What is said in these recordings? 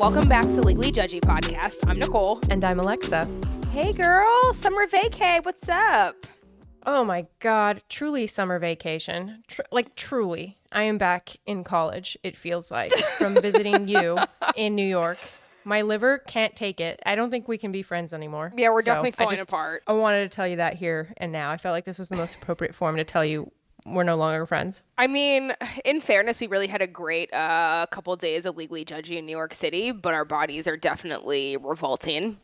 Welcome back to Legally Judgy podcast. I'm Nicole. And I'm Alexa. Hey girl, summer vacay, what's up? Oh my God, truly summer vacation. Truly. I am back in college, it feels like, from visiting you in New York. My liver can't take it. I don't think we can be friends anymore. Yeah, we're definitely falling apart. I wanted to tell you that here and now. I felt like this was the most appropriate form to tell you we're no longer friends. I mean, in fairness, we really had a great couple days of Legally Judgy in New York City, but our bodies are definitely revolting.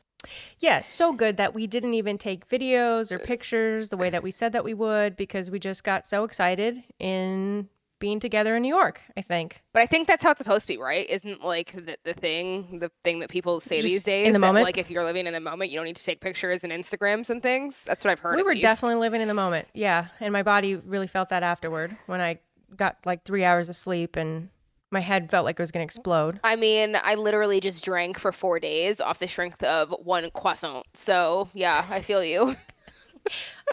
Yeah, so good that we didn't even take videos or pictures the way that we said that we would because we just got so excited in being together in New York, I think. But I think that's how it's supposed to be, right? Isn't like the thing that people say Just these days? in the moment? Like if you're living in the moment, you don't need to take pictures and Instagrams and things. That's what I've heard. We were least. definitely living in the moment. Yeah. And my body really felt that afterward when I got like 3 hours of sleep and my head felt like it was going to explode. I mean, I literally just drank for 4 days off the strength of one croissant. So yeah, I feel you.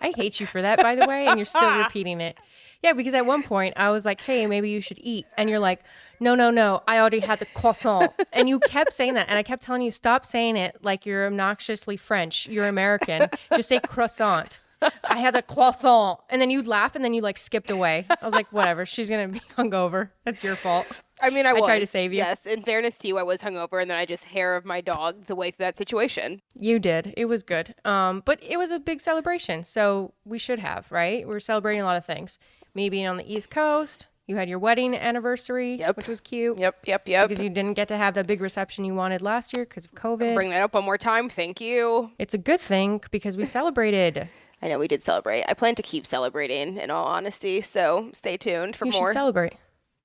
I hate you for that, by the way. And you're still repeating it. Yeah, because at one point I was like, hey, maybe you should eat. And you're like, no, I already had the croissant. And you kept saying that. And I kept telling you, stop saying it like you're obnoxiously French. You're American. Just say croissant. I had a croissant. And then you'd laugh and then you like skipped away. I was like, whatever. She's going to be hungover. That's your fault. I mean, I tried to save you. Yes, in fairness to you, I was hungover and then I just hair of my dog the way through that situation. You did. It was good. But it was a big celebration. So we should have, right? We were celebrating a lot of things. Me being on the East Coast. You had your wedding anniversary, which was cute. Yep. Because you didn't get to have the big reception you wanted last year because of COVID. Bring that up one more time. Thank you. It's a good thing because we celebrated. I know we did celebrate. I plan to keep celebrating, in all honesty. So stay tuned for more. You should celebrate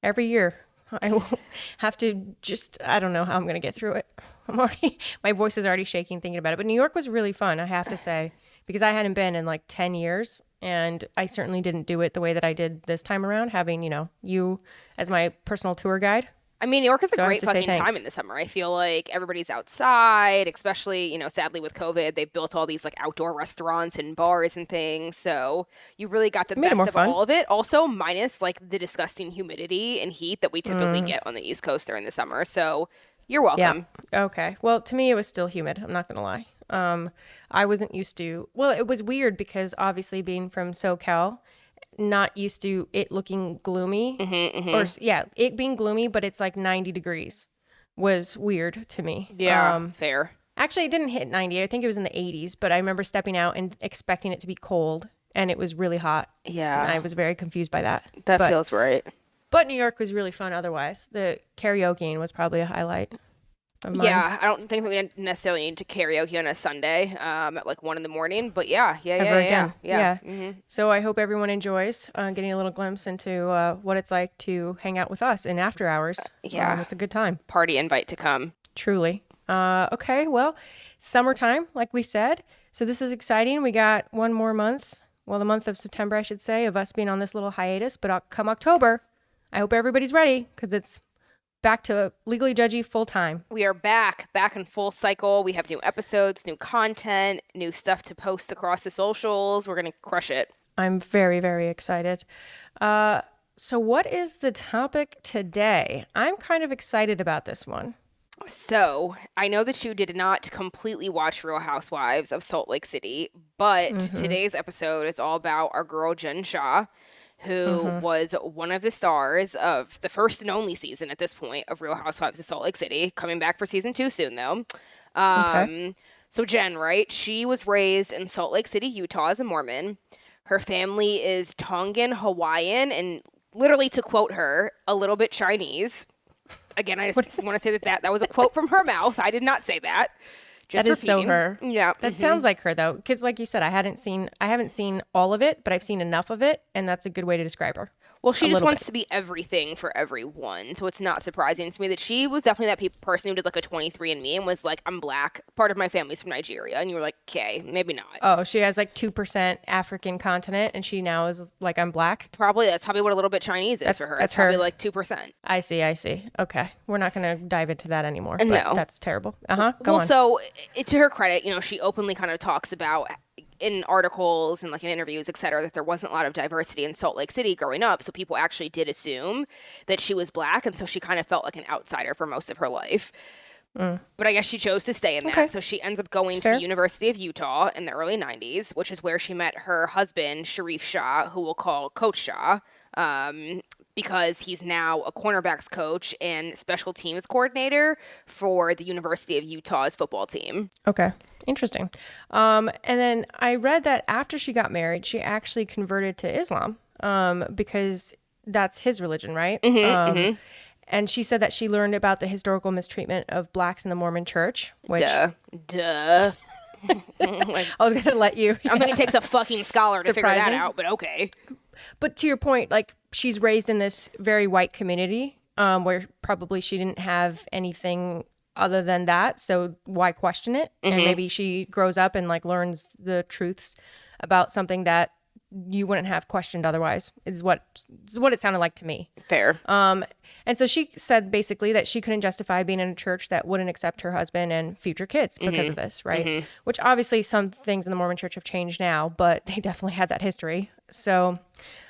every year. I will have to I don't know how I'm going to get through it. My voice is already shaking thinking about it. But New York was really fun, I have to say, because I hadn't been in like 10 years. And I certainly didn't do it the way that I did this time around, having, you as my personal tour guide. I mean, New York is a great fucking time in the summer. I feel like everybody's outside, especially, sadly with COVID, they've built all these like outdoor restaurants and bars and things. So you really got the best of all of it. Also, minus like the disgusting humidity and heat that we typically get on the East Coast during the summer. So you're welcome. Yeah. Okay. Well, to me, it was still humid. I'm not going to lie. I wasn't used to, well, it was weird because obviously being from SoCal, not used to it looking gloomy it being gloomy, but it's like 90 degrees was weird to me. Yeah. Fair. Actually, it didn't hit 90. I think it was in the 80s, but I remember stepping out and expecting it to be cold and it was really hot. Yeah. And I was very confused by that. That feels right. But New York was really fun otherwise. The karaokeing was probably a highlight. Yeah, I don't think that we necessarily need to karaoke on a Sunday at like 1 a.m. But yeah. Mm-hmm. So I hope everyone enjoys getting a little glimpse into what it's like to hang out with us in after hours. It's a good time. Party invite to come. Truly. Okay, well, summertime, like we said. So this is exciting. We got one more month. Well, the month of September, I should say, of us being on this little hiatus. But come October, I hope everybody's ready because it's back to Legally Judgy full time. We are back in full cycle. We have new episodes, new content, new stuff to post across the socials. We're going to crush it. I'm very, very excited. So what is the topic today? I'm kind of excited about this one. So I know that you did not completely watch Real Housewives of Salt Lake City, but today's episode is all about our girl Jen Shah, who was one of the stars of the first and only season at this point of Real Housewives of Salt Lake City, coming back for season 2 soon, though. So Jen, right, she was raised in Salt Lake City, Utah as a Mormon. Her family is Tongan, Hawaiian, and literally, to quote her, a little bit Chinese. Again, I just want to say that was a quote from her mouth. I did not say that. Just that is repeating. So her. Yeah. That sounds like her though. Because like you said, I haven't seen all of it, but I've seen enough of it. And that's a good way to describe her. Well, she just wants to be everything for everyone. So it's not surprising to me that she was definitely that person who did like a 23andMe and was like, I'm black. Part of my family's from Nigeria. And you were like, okay, maybe not. Oh, she has like 2% African continent and she now is like, I'm black? That's probably what a little bit Chinese is for her. It's probably like 2%. I see. Okay. We're not going to dive into that anymore. No. That's terrible. Go on. So to her credit, she openly kind of talks about in articles and like in interviews, et cetera, that there wasn't a lot of diversity in Salt Lake City growing up. So people actually did assume that she was black. And so she kind of felt like an outsider for most of her life. But I guess she chose to stay in that. Okay. So she ends up going It's to fair. the University of Utah in the early 90s, which is where she met her husband, Sharif Shah, who we'll call Coach Shah, because he's now a cornerbacks coach and special teams coordinator for the University of Utah's football team. Okay. Interesting. And then I read that after she got married, she actually converted to Islam because that's his religion, right? And she said that she learned about the historical mistreatment of blacks in the Mormon church, which Duh. I was going to let you. I think it takes a fucking scholar to figure that Surprising. out, but okay. But to your point, like she's raised in this very white community where probably she didn't have anything other than that. So why question it? And maybe she grows up and like learns the truths about something that you wouldn't have questioned otherwise is what it sounded like to me. Fair. And so she said basically that she couldn't justify being in a church that wouldn't accept her husband and future kids because of this, right? Which obviously some things in the Mormon church have changed now, but they definitely had that history. So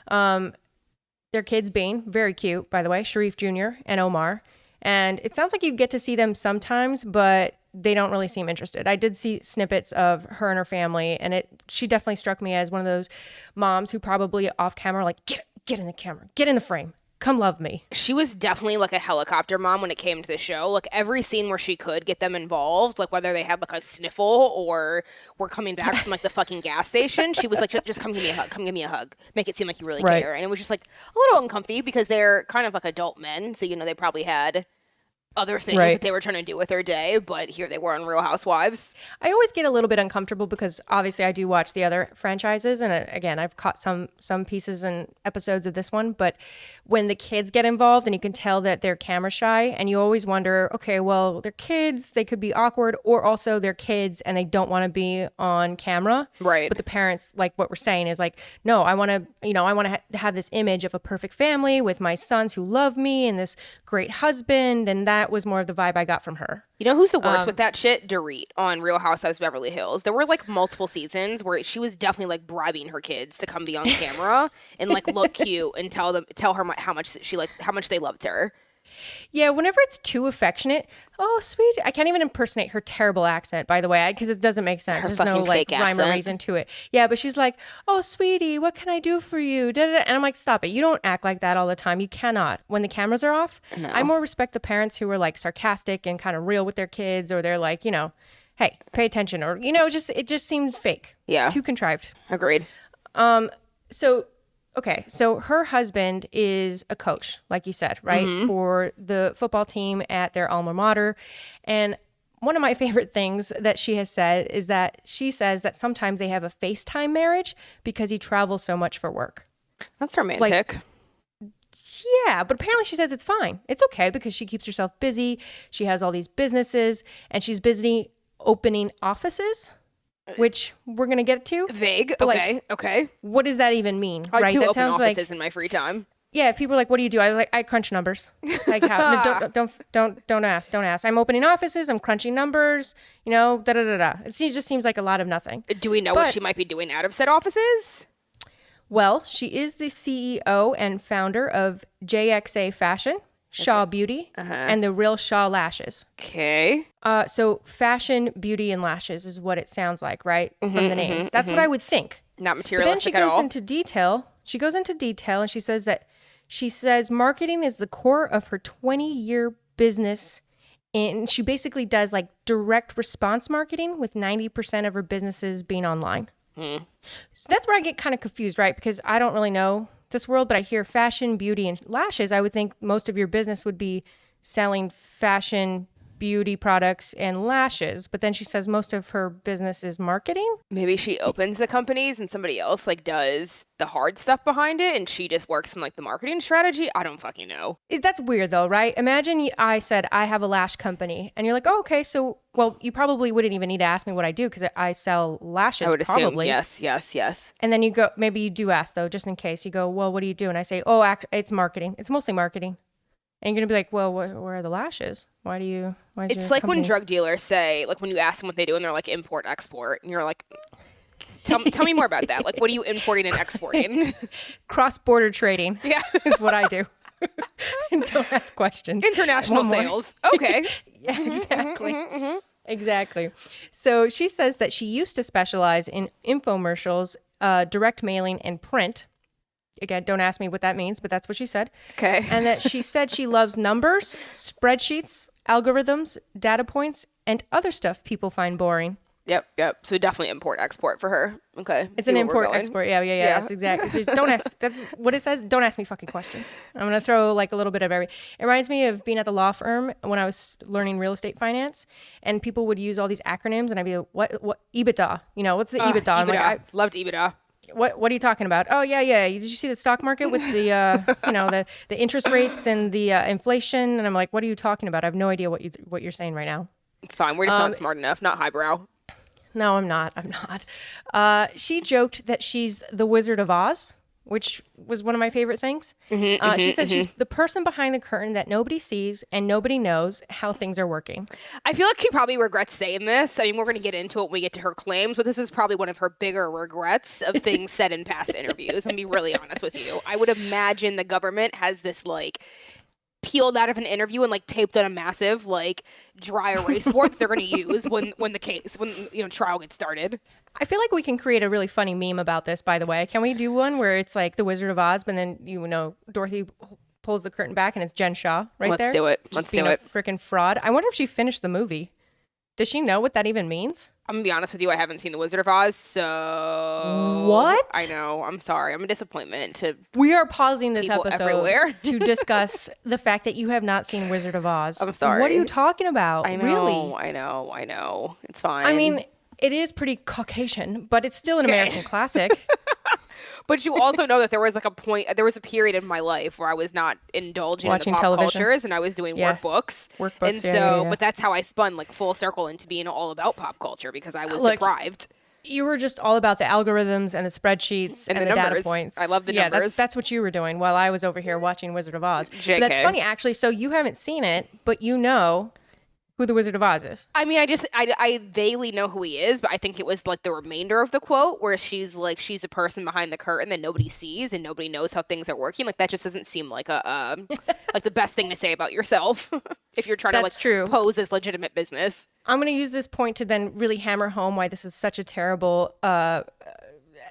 their kids being very cute, by the way, Sharif Jr. and Omar. And it sounds like you get to see them sometimes, but they don't really seem interested. I did see snippets of her and her family, and she definitely struck me as one of those moms who probably off camera, like, get in the camera, get in the frame, come love me. She was definitely like a helicopter mom when it came to the show. Like every scene where she could get them involved, like whether they had like a sniffle or were coming back from like the fucking gas station, she was like, just come give me a hug, come give me a hug, make it seem like you really care. And it was just like a little uncomfy because they're kind of like adult men, so they probably had other things that they were trying to do with their day, but here they were on Real Housewives. I always get a little bit uncomfortable because obviously I do watch the other franchises, and again, I've caught some pieces and episodes of this one, but when the kids get involved and you can tell that they're camera shy, and you always wonder, okay, well, they're kids, they could be awkward, or also they're kids and they don't want to be on camera. Right. But the parents, like what we're saying is like, no, I want to have this image of a perfect family with my sons who love me and this great husband, and that was more of the vibe I got from her. You know who's the worst with that shit? Dorit on Real Housewives of Beverly Hills. There were like multiple seasons where she was definitely like bribing her kids to come be on camera and like look cute and tell her how much they loved her. Yeah, whenever it's too affectionate, oh sweet, I can't even impersonate her terrible accent, by the way, because it doesn't make sense. Her There's no like rhyme or reason to it. Yeah, but she's like, oh sweetie, what can I do for you? Da, da, da. And I'm like, stop it. You don't act like that all the time. You cannot. When the cameras are off, no. I more respect the parents who are like sarcastic and kind of real with their kids, or they're like, hey, pay attention, or it just seems fake. Yeah, too contrived. Agreed. So her husband is a coach, like you said, right? For the football team at their alma mater. And one of my favorite things that she has said is that she says that sometimes they have a FaceTime marriage because he travels so much for work. That's romantic. Yeah, but apparently she says it's fine. It's okay because she keeps herself busy. She has all these businesses and she's busy opening offices, which we're going to get to. Vague. Okay. What does that even mean? I right? do That open sounds offices in my free time. Yeah, if people are like, what do you do? I crunch numbers. Like how? No, don't ask. Don't ask. I'm opening offices. I'm crunching numbers. Da da da da. It just seems like a lot of nothing. Do we know what she might be doing out of said offices? Well, she is the CEO and founder of JXA Fashion, Shaw Beauty, and the Real Shaw Lashes. Okay. So fashion, beauty, and lashes is what it sounds like, right? From the names. That's what I would think. Not materialistic at all. But then she goes into detail, and she says marketing is the core of her 20-year business. And she basically does like direct response marketing with 90% of her businesses being online. So that's where I get kind of confused, right? Because I don't really know this world, but I hear fashion, beauty, and lashes. I would think most of your business would be selling fashion, beauty products, and lashes. But then she says most of her business is marketing. Maybe she opens the companies and somebody else like does the hard stuff behind it and she just works in like the marketing strategy. I don't fucking know. That's weird though, right? Imagine I said I have a lash company and you're like, oh, okay. So, well, you probably wouldn't even need to ask me what I do because I sell lashes. I would probably. Assume yes. And then you go, maybe you do ask though, just in case. You go, well, what do you do? And I say, oh, it's marketing. It's mostly marketing. And you're going to be like, well, where are the lashes? It's like when drug dealers say, like when you ask them what they do and they're like import, export. And you're like, tell me more about that. Like, what are you importing and exporting? Cross-border trading. Yeah. Is what I do. And don't ask questions. International sales. Okay. Yeah, exactly. Exactly. So she says that she used to specialize in infomercials, direct mailing, and print. Again, don't ask me what that means, but that's what she said. Okay. And that she said she loves numbers, spreadsheets, algorithms, data points, and other stuff people find boring. Yep. So definitely import-export for her. Okay. It's an import-export. Yeah. That's exactly. Just don't ask. That's what it says. Don't ask me fucking questions. I'm going to throw like a little bit of every. It reminds me of being at the law firm when I was learning real estate finance, and people would use all these acronyms, and I'd be like, what EBITDA? You know, what's the EBITDA? EBITDA. I'm like, I loved EBITDA. What are you talking about? Oh, yeah. Did you see the stock market with the, the interest rates and the inflation? And I'm like, what are you talking about? I have no idea what you're saying right now. It's fine. We're just not smart enough, not highbrow. No, I'm not. She joked that she's the Wizard of Oz, which was one of my favorite things. She said she's the person behind the curtain that nobody sees and nobody knows how things are working. I feel like she probably regrets saying this. I mean, we're going to get into it when we get to her claims, but this is probably one of her bigger regrets of things said in past interviews. I'm be really honest with you. I would imagine the government has this like peeled out of an interview and like taped on a massive like dry erase board that they're going to use when trial gets started. I feel like we can create a really funny meme about this, by the way. Can we do one where it's like the Wizard of Oz, but then, Dorothy pulls the curtain back and it's Jen Shah there? Let's do it. Let's do it. Freaking fraud. I wonder if she finished the movie. Does she know what that even means? I'm going to be honest with you. I haven't seen The Wizard of Oz, so... What? I know. I'm sorry. I'm a disappointment to We are pausing this episode everywhere. to discuss the fact that you have not seen Wizard of Oz. I'm sorry. What are you talking about? I know. Really? I know. It's fine. I mean, it is pretty Caucasian, but it's still an American classic. But you also know that there was a period in my life where I was not indulging Watching in the pop television. cultures and I was doing workbooks. And so, but that's how I spun like full circle into being all about pop culture because I was deprived. You were just all about the algorithms and the spreadsheets and the data points. I love the numbers. That's what you were doing while I was over here watching Wizard of Oz. JK. But that's funny, actually. So you haven't seen it, but you know who the Wizard of Oz is. I mean, I vaguely know who he is, but I think it was like the remainder of the quote where she's like, she's a person behind the curtain that nobody sees and nobody knows how things are working. Like that just doesn't seem like like the best thing to say about yourself if you're trying to pose as legitimate business. I'm going to use this point to then really hammer home why this is such a terrible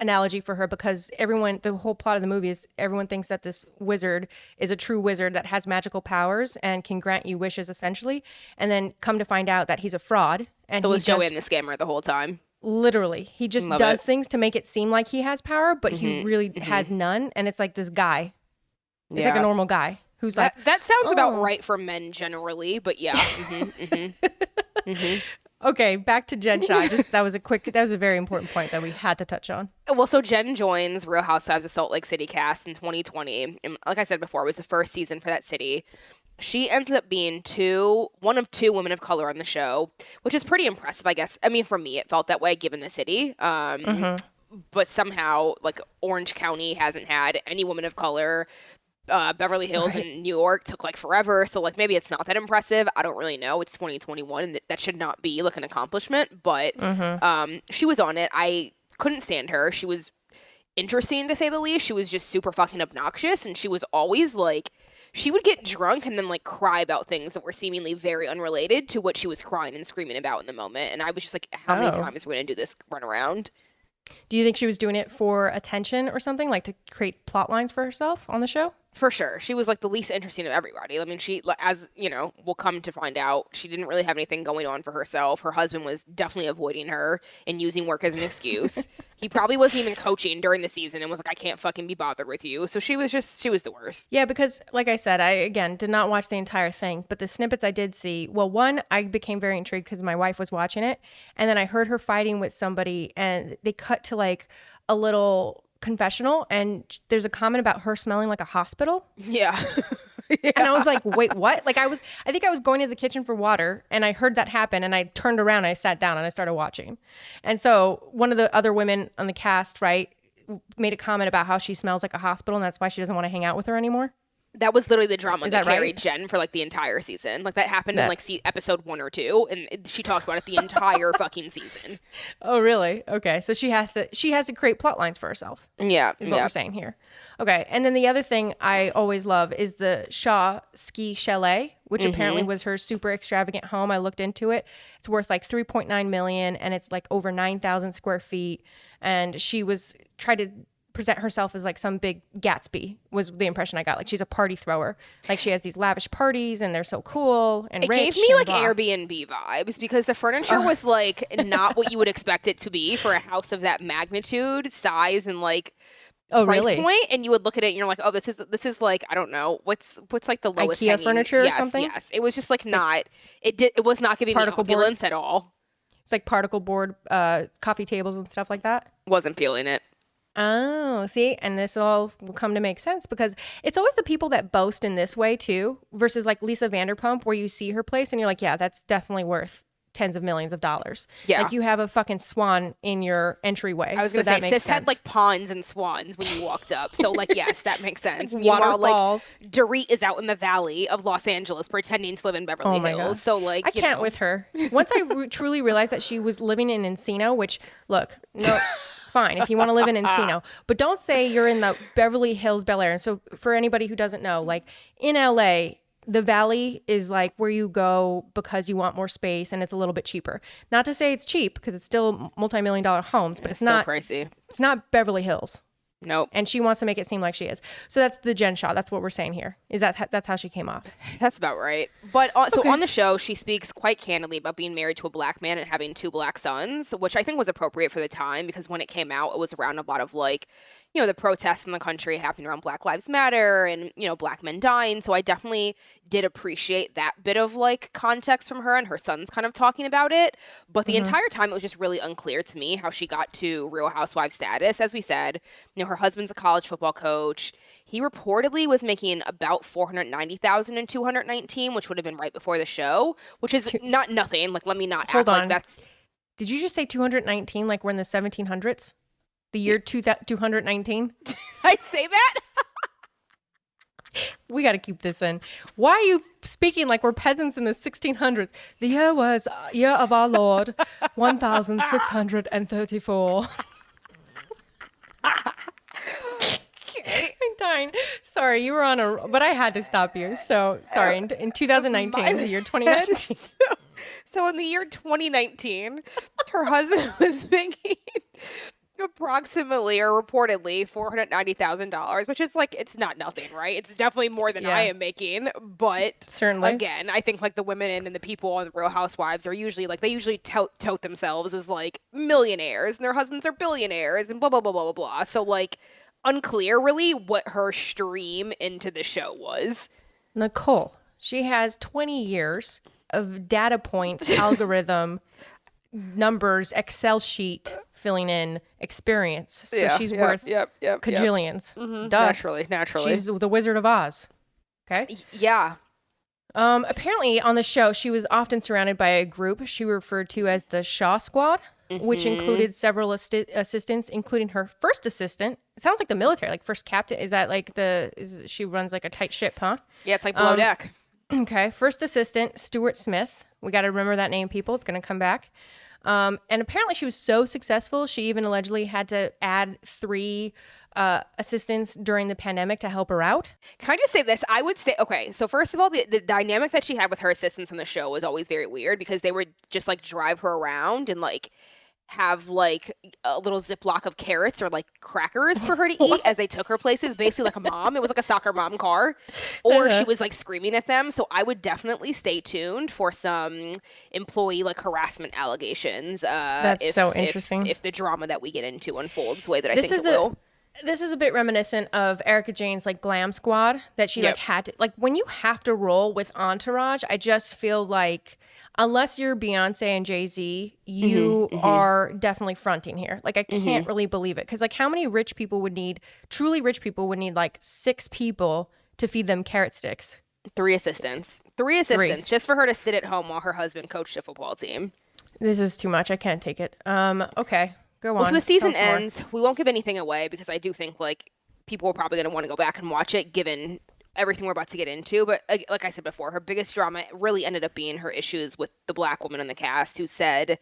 analogy for her, because the whole plot of the movie is everyone thinks that this wizard is a true wizard that has magical powers and can grant you wishes essentially, and then come to find out that he's a fraud. And so was Joanne the scammer the whole time? Literally, he just does things to make it seem like he has power, but he really has none. And it's like this guy, it's like a normal guy who's that sounds about right for men generally, but yeah. Okay, back to Jen Shah. That was a very important point that we had to touch on. Well, so Jen joins Real Housewives of Salt Lake City cast in 2020. And like I said before, it was the first season for that city. She ends up being one of two women of color on the show, which is pretty impressive, I guess. I mean, for me, it felt that way given the city. But somehow, like, Orange County hasn't had any woman of color. Beverly Hills and New York took like forever. So like maybe it's not that impressive. I don't really know. It's 2021 and that should not be like an accomplishment. But she was on it. I couldn't stand her. She was interesting to say the least. She was just super fucking obnoxious. And she was always like, she would get drunk and then like cry about things that were seemingly very unrelated to what she was crying and screaming about in the moment. And I was just like, how many times are we going to do this run around? Do you think she was doing it for attention or something, like to create plot lines for herself on the show? For sure. She was like the least interesting of everybody. I mean, she, as you know, we'll come to find out, she didn't really have anything going on for herself. Her husband was definitely avoiding her and using work as an excuse. He probably wasn't even coaching during the season and was like, I can't fucking be bothered with you. So she was the worst. Yeah, because like I said, I, again, did not watch the entire thing, but the snippets I did see, well, one, I became very intrigued because my wife was watching it. And then I heard her fighting with somebody and they cut to like a little confessional and there's a comment about her smelling like a hospital. Yeah. And I was like, wait, what? Like I think I was going to the kitchen for water and I heard that happen and I turned around and I sat down and I started watching. And so one of the other women on the cast, right, made a comment about how she smells like a hospital and that's why she doesn't want to hang out with her anymore. That was literally the drama that carried right? Jen for like the entire season. Like that happened in like episode 1 or 2 and she talked about it the entire fucking season. Oh, really? Okay. So she has to create plot lines for herself. Yeah. Is what we're saying here. Okay. And then the other thing I always love is the Shah ski chalet, which apparently was her super extravagant home. I looked into it. It's worth like 3.9 million and it's like over 9,000 square feet. And she was tried to present herself as like some big Gatsby was the impression I got. Like she's a party thrower. Like she has these lavish parties and they're so cool and it rich. Gave me and like blah. Airbnb vibes because the furniture was like not what you would expect it to be for a house of that magnitude, size, and like price point. And you would look at it and you're like, oh, this is like, I don't know, what's like the lowest IKEA hanging furniture or yes, something? Yes, it was just like not. It was not giving me opulence at all. It's like particle board coffee tables and stuff like that. Wasn't feeling it. Oh, see, and this all will come to make sense because it's always the people that boast in this way too, versus like Lisa Vanderpump, where you see her place and you're like, yeah, that's definitely worth tens of millions of dollars. Yeah, like you have a fucking swan in your entryway. I was gonna say, sis had like ponds and swans when you walked up, so like yes, that makes sense. Waterfalls. Like Dorit is out in the valley of Los Angeles pretending to live in Beverly Hills. God. So like, I can't with her. Once I truly realized that she was living in Encino, which look, no. Fine, if you want to live in Encino, but don't say you're in the Beverly Hills, Bel Air. And so for anybody who doesn't know, like in LA, the Valley is like where you go because you want more space and it's a little bit cheaper. Not to say it's cheap because it's still multi-million-dollar homes, but it's not pricey. It's not Beverly Hills. Nope. And she wants to make it seem like she is. So that's the Jen Shah. That's what we're saying here. Is that's how she came off. That's about right. But so on the show, she speaks quite candidly about being married to a black man and having 2 black sons, which I think was appropriate for the time because when it came out, it was around a lot of like, you know, the protests in the country happening around Black Lives Matter and, you know, black men dying. So I definitely did appreciate that bit of like context from her and her sons kind of talking about it. But the entire time, it was just really unclear to me how she got to Real Housewives status. As we said, you know, her husband's a college football coach. He reportedly was making about $490,000 in 219, which would have been right before the show, which is not nothing. Like, let me not act like that's. Did you just say 219? Like we're in the 1700s? The year 219? I say that? We got to keep this in. Why are you speaking like we're peasants in the 1600s? The year was year of our Lord, 1634. I'm dying. Sorry, you were on but I had to stop you. So sorry. In 2019, the year 2019. So in the year 2019, her husband was making approximately or reportedly $490,000, which is like, it's not nothing, right? It's definitely more than I am making, but certainly, again, I think like the women and the people on the Real Housewives are usually like, they usually tote themselves as like millionaires and their husbands are billionaires and blah, blah, blah, blah, blah, blah. So like unclear really what her stream into the show was. Nicole, she has 20 years of data points, algorithm, numbers, Excel sheet filling in experience. So she's worth cajillions. Mm-hmm. Naturally. She's the Wizard of Oz. Okay? Yeah. Apparently on the show, she was often surrounded by a group she referred to as the Shaw Squad, which included several assistants, including her first assistant. It sounds like the military, like first captain. Is that like she runs like a tight ship, huh? Yeah, it's like below deck. Okay. First assistant, Stuart Smith. We got to remember that name, people. It's going to come back. And apparently she was so successful, she even allegedly had to add 3 assistants during the pandemic to help her out. Can I just say this? I would say, okay, so first of all, the dynamic that she had with her assistants on the show was always very weird because they would just like drive her around and like have like a little Ziploc of carrots or like crackers for her to eat as they took her places, basically like a mom. It was like a soccer mom car, or she was like screaming at them. So I would definitely stay tuned for some employee like harassment allegations. That's so interesting. If the drama that we get into unfolds the way that I think it will. This is a bit reminiscent of Erica Jane's like glam squad that she like had to, like when you have to roll with entourage, I just feel like unless you're Beyonce and Jay-Z, you are definitely fronting here. Like I can't really believe it. Cause like how many truly rich people would need like 6 people to feed them carrot sticks? 3 assistants just for her to sit at home while her husband coached a football team. This is too much. I can't take it. Okay. Go on. Well, so the season ends. We won't give anything away because I do think like people are probably going to want to go back and watch it given everything we're about to get into. But like I said before, her biggest drama really ended up being her issues with the black woman in the cast who said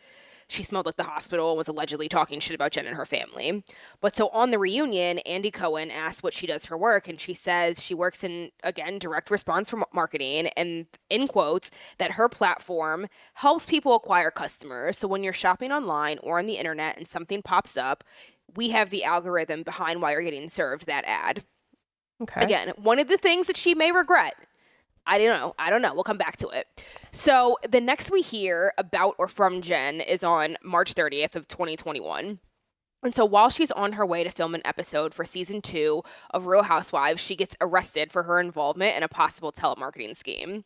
she smelled like the hospital and was allegedly talking shit about Jen and her family. But so on the reunion, Andy Cohen asks what she does for work, and she says she works in, again, direct response for marketing, and in quotes, that her platform helps people acquire customers. So when you're shopping online or on the internet and something pops up, we have the algorithm behind why you're getting served that ad. Okay. Again, one of the things that she may regret. I don't know. We'll come back to it. So the next we hear about or from Jen is on March 30th of 2021. And so while she's on her way to film an episode for season 2 of Real Housewives, she gets arrested for her involvement in a possible telemarketing scheme.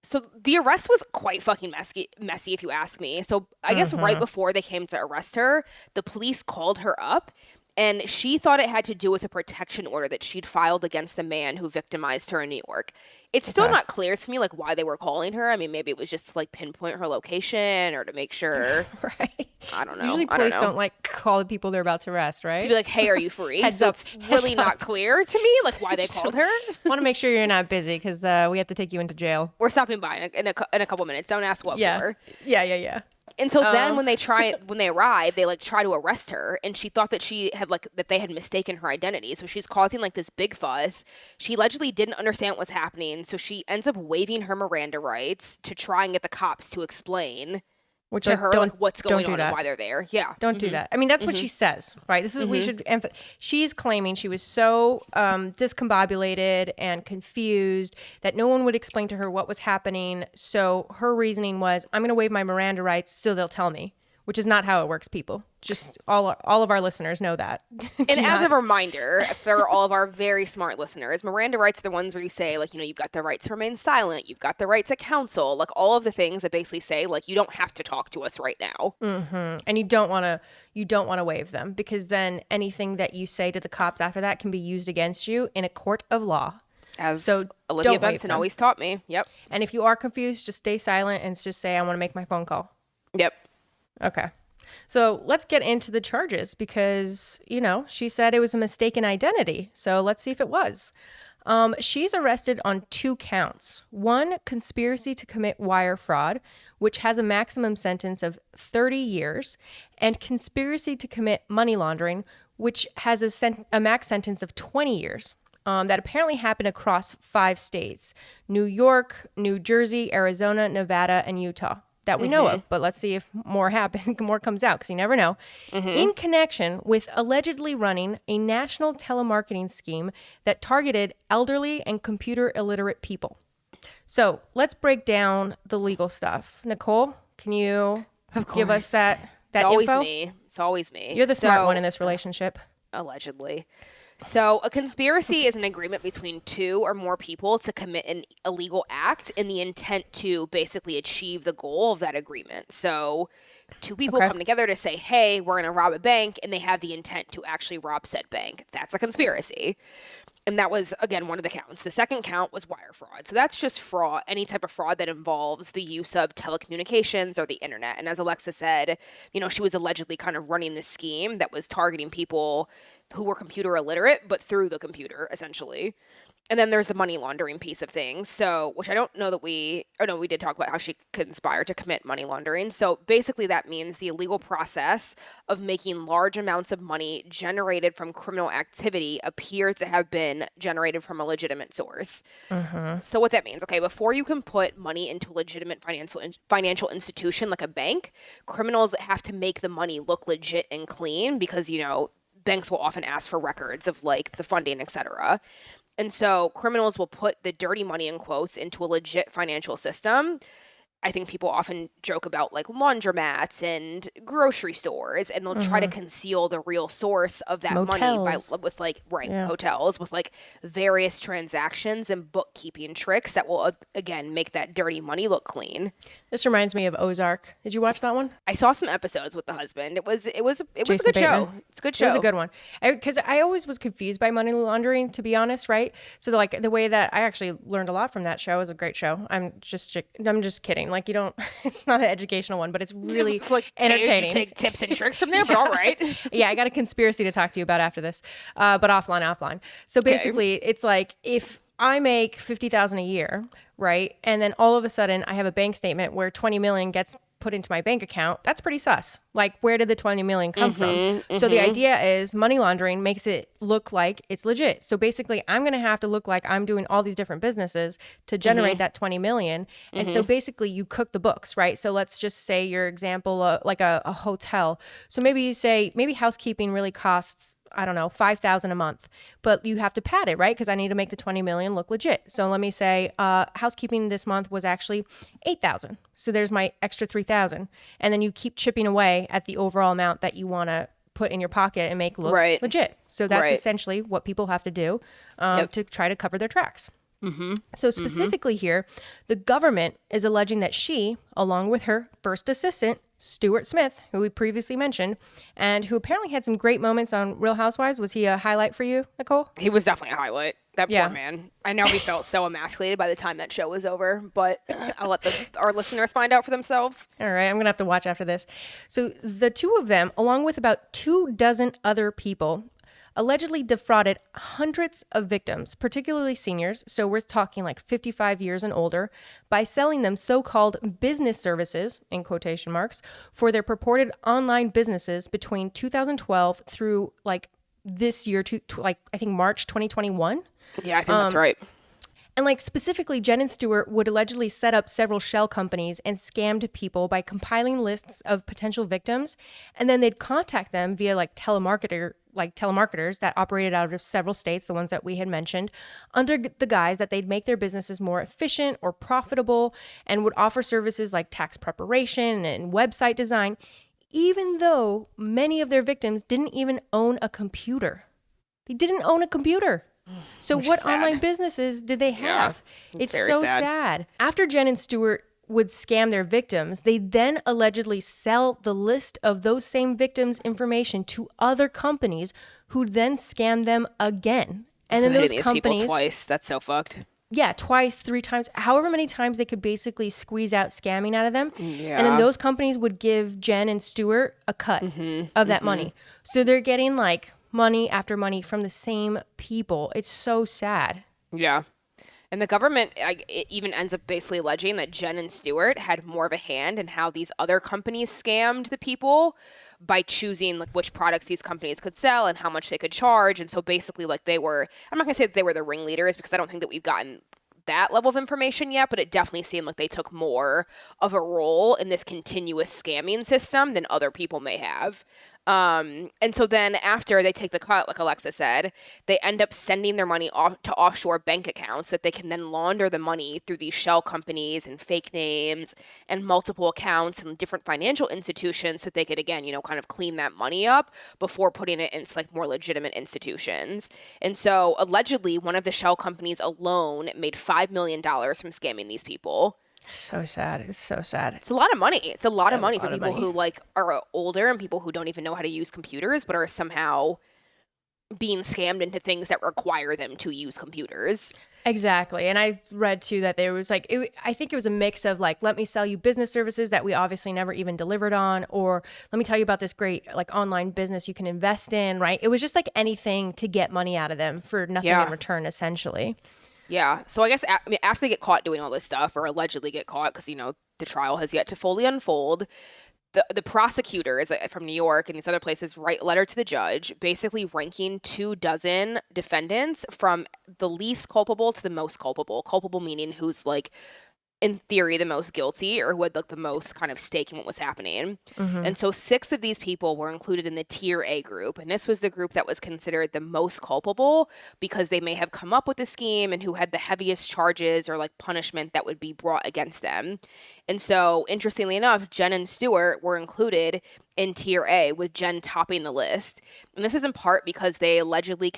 So the arrest was quite fucking messy if you ask me. So I guess right before they came to arrest her, the police called her up, and she thought it had to do with a protection order that she'd filed against the man who victimized her in New York. It's still not clear to me, like, why they were calling her. I mean, maybe it was just to, like, pinpoint her location or to make sure. Right. I don't know. Usually police don't like call the people they're about to arrest, right? To be like, hey, are you free? Heads so up. it's really not clear to me, like, why they called her. Want to make sure you're not busy because we have to take you into jail. We're stopping by in a couple minutes. Don't ask what for. Yeah. And so then when they arrive, they like try to arrest her, and she thought that she had that they had mistaken her identity. So she's causing like this big fuss. She allegedly didn't understand what was happening, so she ends up waiving her Miranda rights to try and get the cops to explain to her like what's going on and why they're there. Yeah. Don't do that. I mean, that's what she says, right? This is we should she's claiming she was so discombobulated and confused that no one would explain to her what was happening. So her reasoning was, I'm going to waive my Miranda rights so they'll tell me, which is not how it works, people. Just all of our listeners know that. And as a reminder, for all of our very smart listeners, Miranda rights are the ones where you say, like, you know, you've got the right to remain silent, you've got the right to counsel, like all of the things that basically say, like, you don't have to talk to us right now. And you don't want to waive them, because then anything that you say to the cops after that can be used against you in a court of law. As Olivia Benson always taught me. Yep. And if you are confused, just stay silent and just say, I want to make my phone call. Yep. Okay. So let's get into the charges because, you know, she said it was a mistaken identity. So let's see if it was. She's arrested on 2 counts. 1, conspiracy to commit wire fraud, which has a maximum sentence of 30 years, and conspiracy to commit money laundering, which has a max sentence of 20 years. That apparently happened across 5 states: New York, New Jersey, Arizona, Nevada, and Utah. That we know of, but let's see if more comes out, because you never know. In connection with allegedly running a national telemarketing scheme that targeted elderly and computer illiterate people. So let's break down the legal stuff. Nicole, can you give us that info? It's always me. You're the smart one in this relationship. Allegedly. So a conspiracy is an agreement between 2 or more people to commit an illegal act in the intent to basically achieve the goal of that agreement. So 2 people come together to say, hey, we're going to rob a bank, and they have the intent to actually rob said bank. That's a conspiracy. And that was, again, one of the counts. The second count was wire fraud. So that's just fraud, any type of fraud that involves the use of telecommunications or the internet. And as Alexa said, you know, she was allegedly kind of running this scheme that was targeting people who were computer illiterate, but through the computer, essentially. And then there's the money laundering piece of things. So, which I don't know that we did talk about how she conspired to commit money laundering. So basically that means the illegal process of making large amounts of money generated from criminal activity appear to have been generated from a legitimate source. So what that means, okay, before you can put money into a legitimate financial institution like a bank, criminals have to make the money look legit and clean because, you know, banks will often ask for records of like the funding, etc. And so criminals will put the dirty money in quotes into a legit financial system. I think people often joke about like laundromats and grocery stores, and they'll try to conceal the real source of that money with like hotels with like various transactions and bookkeeping tricks that will again make that dirty money look clean. This reminds me of Ozark. Did you watch that one? I saw some episodes with the husband. It was a good show. It's a good show. It was a good one. Because I always was confused by money laundering, to be honest, right? So like the way that I actually learned a lot from that show. It was a great show. I'm just kidding. Like, you don't, it's not an educational one, but it's really like, entertaining. Take tips and tricks from there, but all right. Yeah, I got a conspiracy to talk to you about after this, but offline. So basically, it's like if I make $50,000 a year, right, and then all of a sudden I have a bank statement where $20 million gets put into my bank account, that's pretty sus. Like, where did the 20 million come from? So the idea is money laundering makes it look like it's legit. So basically, I'm going to have to look like I'm doing all these different businesses to generate that 20 million. And so basically, you cook the books, right? So let's just say your example, like a hotel. So maybe you say, maybe housekeeping really costs, I don't know, $5,000 a month, but you have to pad it, right? Because I need to make the 20 million look legit. So let me say housekeeping this month was actually 8,000. So there's my extra 3,000. And then you keep chipping away at the overall amount that you want to put in your pocket and make look legit. So that's essentially what people have to do to try to cover their tracks. So specifically here, the government is alleging that she, along with her first assistant, Stuart Smith, who we previously mentioned, and who apparently had some great moments on Real Housewives. Was he a highlight for you, Nicole? He was definitely a highlight. That poor man. I know he felt so emasculated by the time that show was over, but I'll let our listeners find out for themselves. All right, I'm going to have to watch after this. So the two of them, along with about 24 other people, allegedly defrauded hundreds of victims, particularly seniors, so we're talking like 55 years and older, by selling them so-called business services, in quotation marks, for their purported online businesses between 2012 through like this year, to like I think March 2021. Yeah, I think that's right. And like specifically, Jen and Stuart would allegedly set up several shell companies and scammed people by compiling lists of potential victims, and then they'd contact them via like telemarketers that operated out of several states, the ones that we had mentioned, under the guise that they'd make their businesses more efficient or profitable, and would offer services like tax preparation and website design, even though many of their victims didn't even own a computer. They didn't own a computer. So what online businesses did they have? Yeah, it's so sad. After Jen and Stuart would scam their victims, they then allegedly sell the list of those same victims' information to other companies who then scam them again. And so then those these companies, people twice. That's so fucked. Yeah, twice, 3 times, however many times they could basically squeeze out scamming out of them. Yeah. And then those companies would give Jen and Stuart a cut of that money. So they're getting like money after money from the same people. It's so sad. Yeah. And the government it even ends up basically alleging that Jen and Stuart had more of a hand in how these other companies scammed the people by choosing like which products these companies could sell and how much they could charge. And so basically like I'm not going to say that they were the ringleaders because I don't think that we've gotten that level of information yet, but it definitely seemed like they took more of a role in this continuous scamming system than other people may have. And so then after they take the cut, like Alexa said, they end up sending their money off to offshore bank accounts that they can then launder the money through these shell companies and fake names and multiple accounts and different financial institutions so they could, again, kind of clean that money up before putting it into like more legitimate institutions. And so allegedly one of the shell companies alone made $5 million from scamming these people. So sad. It's so sad. It's a lot of money. It's a lot of money for people who like are older and people who don't even know how to use computers, but are somehow being scammed into things that require them to use computers. Exactly. And I read too that there was like, I think it was a mix of like, let me sell you business services that we obviously never even delivered on, or let me tell you about this great like online business you can invest in, right? It was just like anything to get money out of them for nothing in return, essentially. Yeah. So I guess after they get caught doing all this stuff, or allegedly get caught, because, the trial has yet to fully unfold, the prosecutors from New York and these other places write a letter to the judge, basically ranking 24 defendants from the least culpable to the most culpable. Culpable meaning who's like, in theory, the most guilty or who had like the most kind of stake in what was happening. And so 6 of these people were included in the tier A group. And this was the group that was considered the most culpable because they may have come up with the scheme and who had the heaviest charges or like punishment that would be brought against them. And so interestingly enough, Jen and Stuart were included in tier A, with Jen topping the list. And this is in part because they allegedly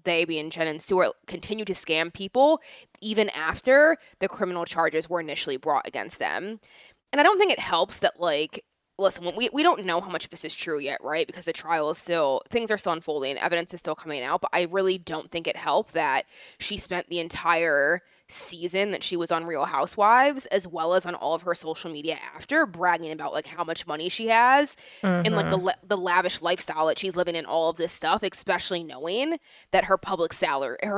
they being Jen and Stuart continued to scam people even after the criminal charges were initially brought against them. And I don't think it helps that, like, listen, we don't know how much of this is true yet, right? Because the trial is things are still unfolding, evidence is still coming out, but I really don't think it helped that she spent the entire season that she was on Real Housewives, as well as on all of her social media after, bragging about like how much money she has and like the lavish lifestyle that she's living in, all of this stuff, especially knowing that her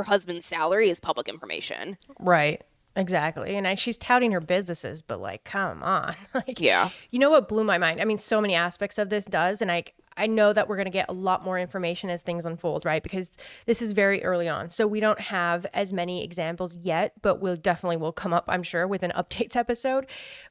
husband's salary is public information. Right. Exactly. And she's touting her businesses, but like, come on. Like, Yeah. you know what blew my mind? I mean, so many aspects of this does. And I know that we're going to get a lot more information as things unfold, right? Because this is very early on. So we don't have as many examples yet, but we'll definitely will come up, I'm sure, with an updates episode.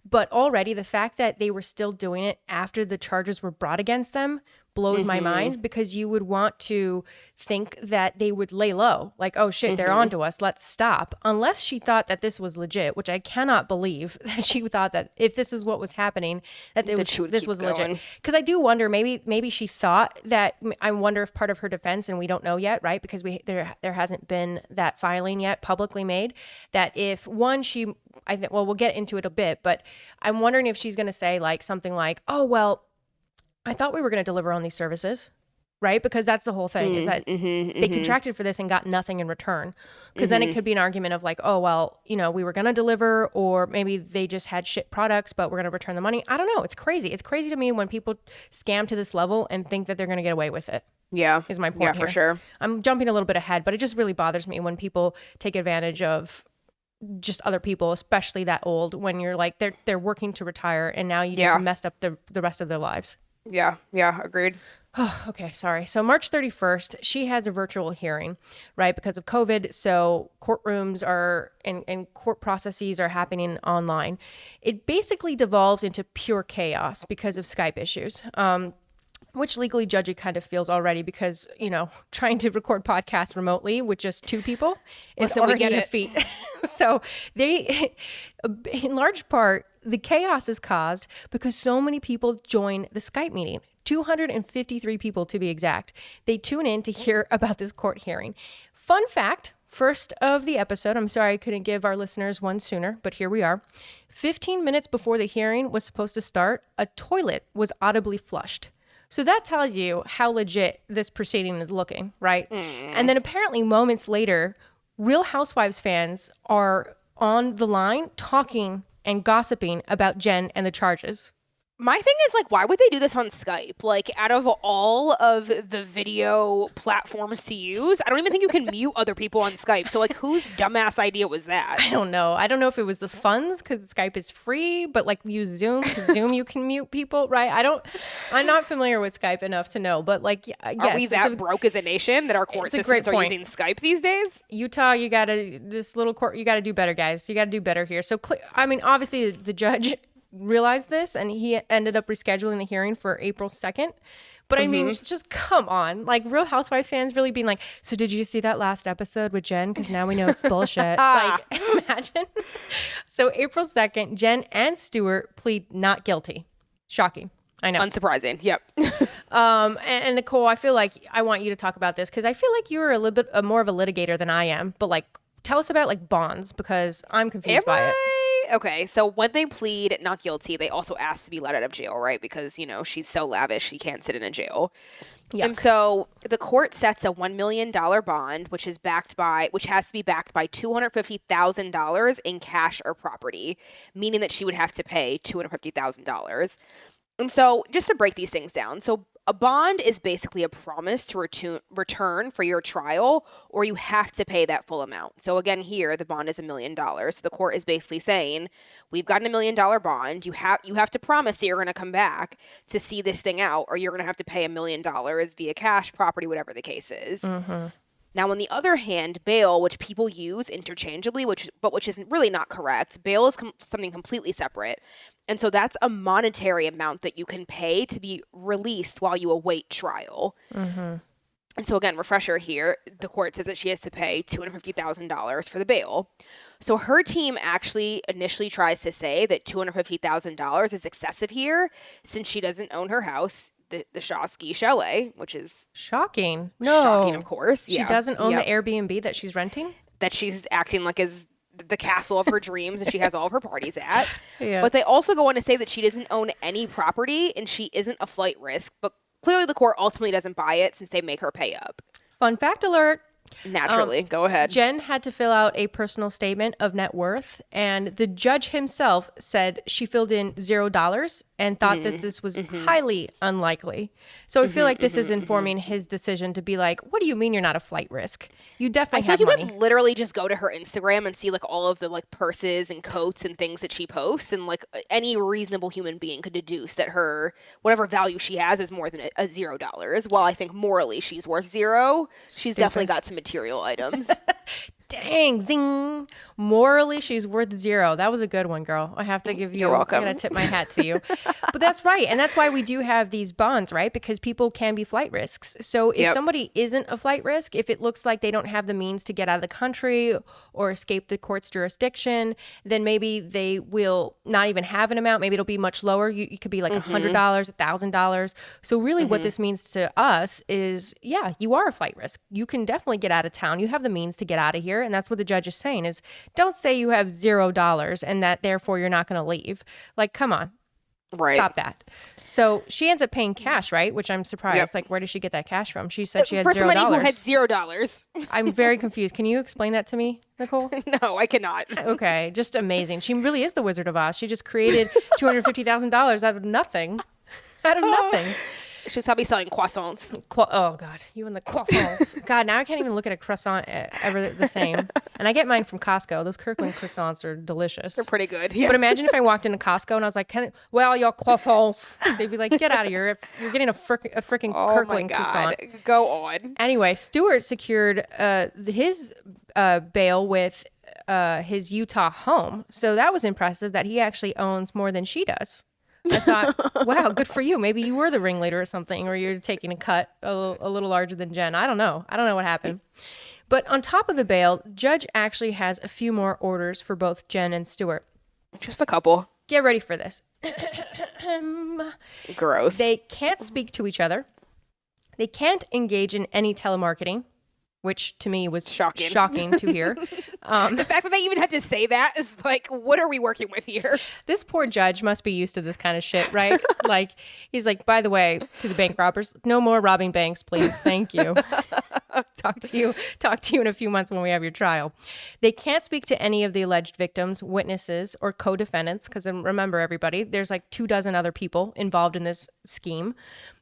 But already the fact that they were still doing it after the charges were brought against them blows my mind, because you would want to think that they would lay low, like, oh shit, they're on to us, let's stop, unless she thought that this was legit, which I cannot believe that she thought that if this is what was happening, that this was legit. Because I do wonder, maybe she thought that, I wonder if part of her defense, and we don't know yet, right, because there hasn't been that filing yet publicly made, that if one, I think, well, we'll get into it a bit, but I'm wondering if she's going to say like something like, oh, well, I thought we were going to deliver on these services, right? Because that's the whole thing, is that they contracted for this and got nothing in return. Because then it could be an argument of like, oh, well, we were going to deliver, or maybe they just had shit products, but we're going to return the money. I don't know. It's crazy. It's crazy to me when people scam to this level and think that they're going to get away with it. Yeah. Is my point here. For sure. I'm jumping a little bit ahead, but it just really bothers me when people take advantage of just other people, especially that old, when you're like, they're working to retire and now you just messed up the rest of their lives. Yeah, agreed. Oh, okay, sorry. So March 31st, she has a virtual hearing, right? Because of COVID. So courtrooms are and court processes are happening online. It basically devolves into pure chaos because of Skype issues. Which legally Judgy kind of feels already, because, trying to record podcasts remotely with just two people is already a feat. So in large part, the chaos is caused because so many people join the Skype meeting. 253 people to be exact. They tune in to hear about this court hearing. Fun fact, first of the episode, I'm sorry I couldn't give our listeners one sooner, but here we are. 15 minutes before the hearing was supposed to start, a toilet was audibly flushed. So that tells you how legit this proceeding is looking, right? And then apparently moments later, Real Housewives fans are on the line talking and gossiping about Jen and the charges. My thing is, like, why would they do this on Skype? Like, out of all of the video platforms to use, I don't even think you can mute other people on Skype. So, like, whose dumbass idea was that? I don't know. I don't know if it was the funds because Skype is free, but like use Zoom, because Zoom you can mute people, right? I'm not familiar with Skype enough to know, but like, yes. Are we that broke as a nation that our court systems are using Skype these days? Utah, this little court, you got to do better, guys. You got to do better here. So, I mean, obviously the judge realized this and he ended up rescheduling the hearing for April 2nd. But I mean, just come on. Like, Real Housewives fans really being like, so did you see that last episode with Jen? Because now we know it's bullshit. Like, imagine. So April 2nd, Jen and Stuart plead not guilty. Shocking. I know. Unsurprising. Yep. And Nicole, I feel like I want you to talk about this because I feel like you're a little bit more of a litigator than I am. But like, tell us about like bonds, because I'm confused by it. Okay, so when they plead not guilty, they also ask to be let out of jail, right? Because, she's so lavish, she can't sit in a jail. Yuck. And so the court sets a $1 million bond, which has to be backed by $250,000 in cash or property, meaning that she would have to pay $250,000. And so just to break these things down, so a bond is basically a promise to return for your trial, or you have to pay that full amount. So again, here, the bond is $1 million. So the court is basically saying, we've got a $1 million bond. You have to promise that you're going to come back to see this thing out, or you're going to have to pay $1 million via cash, property, whatever the case is. Mm-hmm. Now, on the other hand, bail, which people use interchangeably, which is really not correct. Bail is something completely separate. And so that's a monetary amount that you can pay to be released while you await trial. Mm-hmm. And so again, refresher here, the court says that she has to pay $250,000 for the bail. So her team actually initially tries to say that $250,000 is excessive here since she doesn't own her house, the Shah Ski Chalet, which is shocking. Shocking, of course. She doesn't own the Airbnb that she's renting? That she's acting like is the castle of her dreams and she has all of her parties at. Yeah. But they also go on to say that she doesn't own any property and she isn't a flight risk. But clearly the court ultimately doesn't buy it since they make her pay up. Fun fact alert. Naturally. Go ahead. Jen had to fill out a personal statement of net worth, and the judge himself said she filled in $0 and thought that this was highly unlikely. So I feel like this is informing his decision to be like, what do you mean you're not a flight risk? You definitely have you money. could literally just go to her Instagram and see like all of the like purses and coats and things that she posts, and like any reasonable human being could deduce that her whatever value she has is more than a $0. While I think morally she's worth zero, she's definitely got some material items. Dang, zing. Morally, she's worth zero. That was a good one, girl. I have to give you. You're welcome. I'm going to tip my hat to you. But that's right. And that's why we do have these bonds, right? Because people can be flight risks. So if somebody isn't a flight risk, if it looks like they don't have the means to get out of the country or escape the court's jurisdiction, then maybe they will not even have an amount. Maybe it'll be much lower. You could be like $100, $1,000. So really what this means to us is, yeah, you are a flight risk. You can definitely get out of town. You have the means to get out of here. And that's what the judge is saying is, don't say you have $0 and that therefore you're not going to leave. Like, come on. Right. Stop that. So she ends up paying cash, right? Which I'm surprised. Yep. Like, where did she get that cash from? She said she had For $0. somebody who had $0. I'm very confused. Can you explain that to me, Nicole? No, I cannot. Okay. Just amazing. She really is the Wizard of Oz. She just created $250,000 out of nothing. Out of nothing. She's probably selling croissants. Oh, God. You and the croissants. God, now I can't even look at a croissant ever the same. And I get mine from Costco. Those Kirkland croissants are delicious. They're pretty good. Yeah. But imagine if I walked into Costco and I was like, well, your croissants. They'd be like, get out of here. You're getting a freaking Kirkland croissant. Go on. Anyway, Stewart secured his bail with his Utah home. So that was impressive that he actually owns more than she does. I thought, wow, good for you. Maybe you were the ringleader or something, or you're taking a cut a little larger than Jen. I don't know. I don't know what happened. But on top of the bail, Judge actually has a few more orders for both Jen and Stewart. Just a couple. Get ready for this. Gross. They can't speak to each other. They can't engage in any telemarketing, which to me was shocking to hear. The fact that they even had to say that is like, what are we working with here? This poor judge must be used to this kind of shit, right? Like, he's like, by the way, to the bank robbers, no more robbing banks, please. Thank you. Talk to you in a few months when we have your trial. They can't speak to any of the alleged victims, witnesses, or co-defendants, because remember, everybody, there's like 24 other people involved in this scheme.